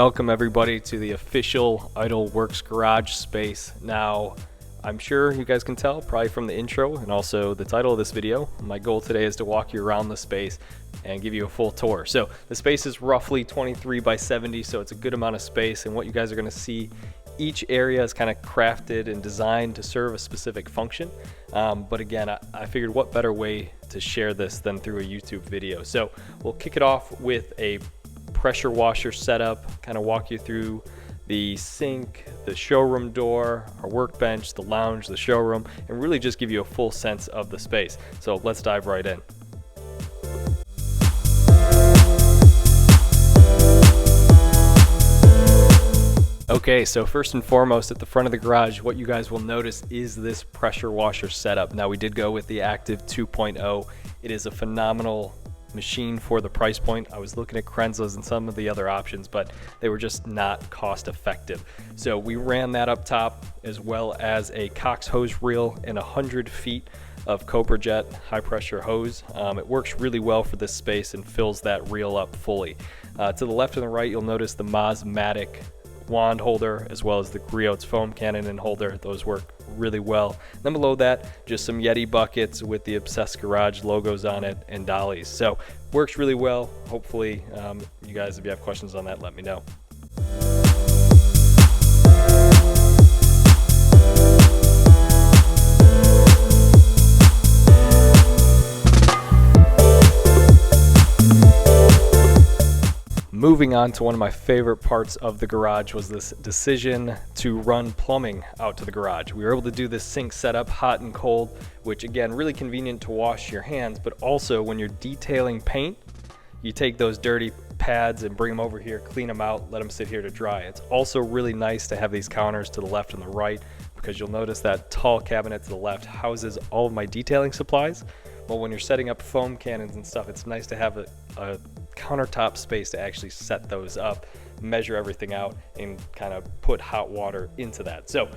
welcome everybody to the official Idle Works garage space. Now, I'm sure you guys can tell probably from the intro and also the title of this video, my goal today is to walk you around the space and give you a full tour. So the space is roughly 23 by 70, so it's a good amount of space, and what you guys are going to see, each area is kind of crafted and designed to serve a specific function. But again, I figured what better way to share this than through a YouTube video. So we'll kick it off with a pressure washer setup, kind of walk you through the sink, the showroom door, our workbench, the lounge, the showroom, and really just give you a full sense of the space. So let's dive right in. Okay, so first and foremost, at the front of the garage, what you guys will notice is this pressure washer setup. Now, we did go with the Active 2.0. It is a phenomenal machine for the price point. I was looking at Crensla's and some of the other options, but they were just not cost effective. So we ran that up top, as well as a Cox hose reel and 100 feet of Cobra Jet high pressure hose. It works really well for this space and fills that reel up fully. To the left and the right, you'll notice the Mosmatic wand holder, as well as the Griot's foam cannon and holder. Those work really well. Then below that, just some Yeti buckets with the Obsessed Garage logos on it and dollies. So works really well. Hopefully you guys, if you have questions on that, let me know. Moving on to one of my favorite parts of the garage was this decision to run plumbing out to the garage. We were able to do this sink setup hot and cold, which again, really convenient to wash your hands, but also when you're detailing paint, you take those dirty pads and bring them over here, clean them out, let them sit here to dry. It's also really nice to have these counters to the left and the right, because you'll notice that tall cabinet to the left houses all of my detailing supplies. Well, when you're setting up foam cannons and stuff, it's nice to have a countertop space to actually set those up, measure everything out, and kind of put hot water into that. So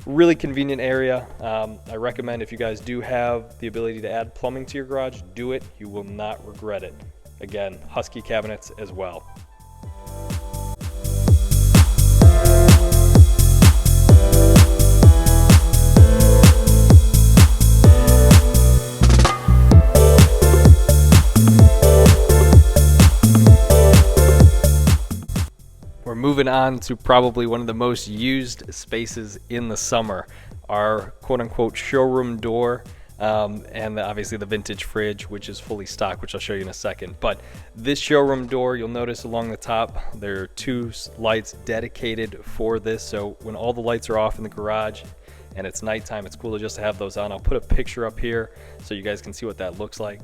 really convenient area. I recommend, if you guys do have the ability to add plumbing to your garage, do it. You will not regret it. Again, Husky cabinets as well. We're moving on to probably one of the most used spaces in the summer, our quote-unquote showroom door, and obviously the vintage fridge, which is fully stocked, which I'll show you in a second. But this showroom door, you'll notice along the top, there are two lights dedicated for this. So when all the lights are off in the garage and it's nighttime, it's cool to just have those on. I'll put a picture up here so you guys can see what that looks like.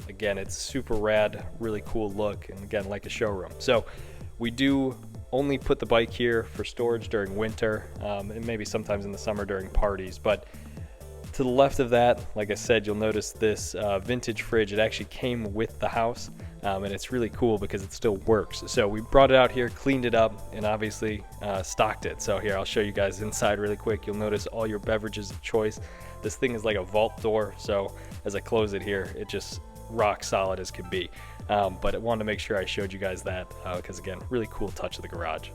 Again, it's super rad, really cool look, and again, like a showroom. So we do only put the bike here for storage during winter, and maybe sometimes in the summer during parties. But to the left of that, like I said, you'll notice this vintage fridge. It actually came with the house, and it's really cool because it still works. So we brought it out here, cleaned it up, and obviously stocked it. So here, I'll show you guys inside really quick. You'll notice all your beverages of choice. This thing is like a vault door, so as I close it here, it just rock solid as can be. But I wanted to make sure I showed you guys that because again, really cool touch of the garage.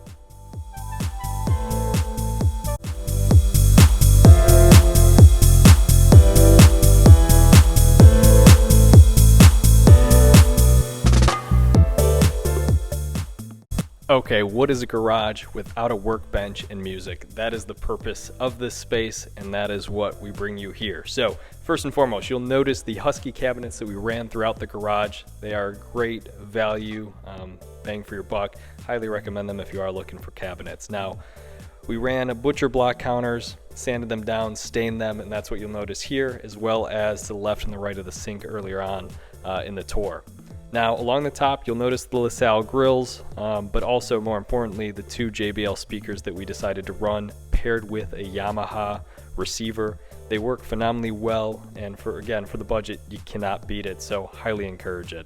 Okay, what is a garage without a workbench and music? That is the purpose of this space, and that is what we bring you here. So first and foremost, you'll notice the Husky cabinets that we ran throughout the garage. They are great value, bang for your buck. Highly recommend them if you are looking for cabinets. Now, we ran butcher block counters, sanded them down, stained them, and that's what you'll notice here, as well as to the left and the right of the sink earlier on in the tour. Now, along the top, you'll notice the LaSalle grills, but also, more importantly, the two JBL speakers that we decided to run paired with a Yamaha receiver. They work phenomenally well, and for the budget, you cannot beat it, so highly encourage it.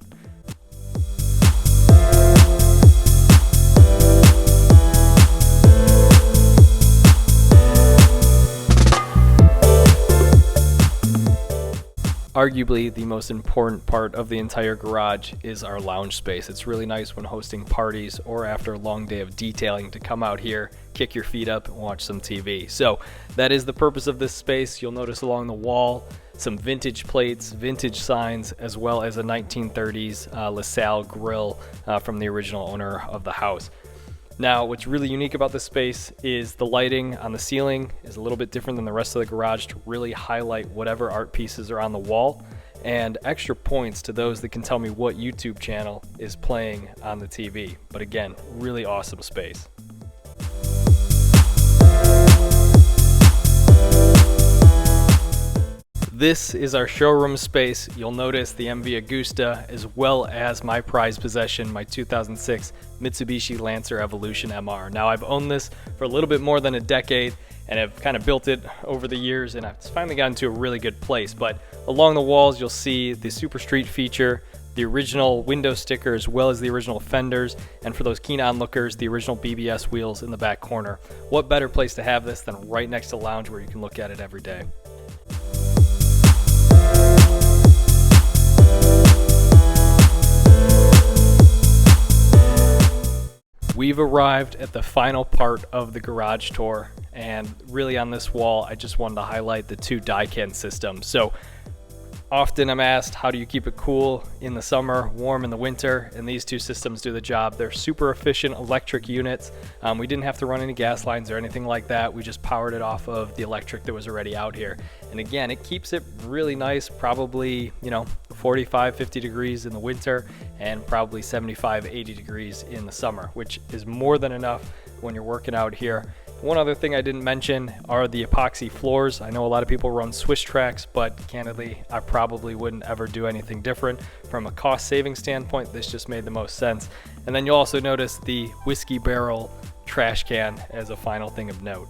arguably the most important part of the entire garage is our lounge space. It's really nice when hosting parties or after a long day of detailing to come out here, kick your feet up, and watch some TV. So that is the purpose of this space. You'll notice along the wall some vintage plates, vintage signs, as well as a 1930s LaSalle grill from the original owner of the house. Now, what's really unique about this space is the lighting on the ceiling is a little bit different than the rest of the garage to really highlight whatever art pieces are on the wall, and extra points to those that can tell me what YouTube channel is playing on the TV. But again, really awesome space. This is our showroom space. You'll notice the MV Agusta as well as my prized possession, my 2006 Mitsubishi Lancer Evolution MR. Now I've owned this for a little bit more than a decade and I've kind of built it over the years and it's finally gotten to a really good place. But along the walls you'll see the Super Street feature, the original window sticker as well as the original fenders, and for those keen onlookers, the original BBS wheels in the back corner. What better place to have this than right next to the lounge where you can look at it every day. We've arrived at the final part of the garage tour, and really on this wall I just wanted to highlight the two Daikin systems. So often I'm asked, how do you keep it cool in the summer, warm in the winter? And these two systems do the job. They're super efficient electric units. We didn't have to run any gas lines or anything like that. We just powered it off of the electric that was already out here. And again, it keeps it really nice, probably, 45, 50 degrees in the winter and probably 75, 80 degrees in the summer, which is more than enough when you're working out here. One other thing I didn't mention are the epoxy floors. I know a lot of people run Swiss tracks, but candidly, I probably wouldn't ever do anything different. From a cost saving standpoint, this just made the most sense. And then you'll also notice the whiskey barrel trash can as a final thing of note.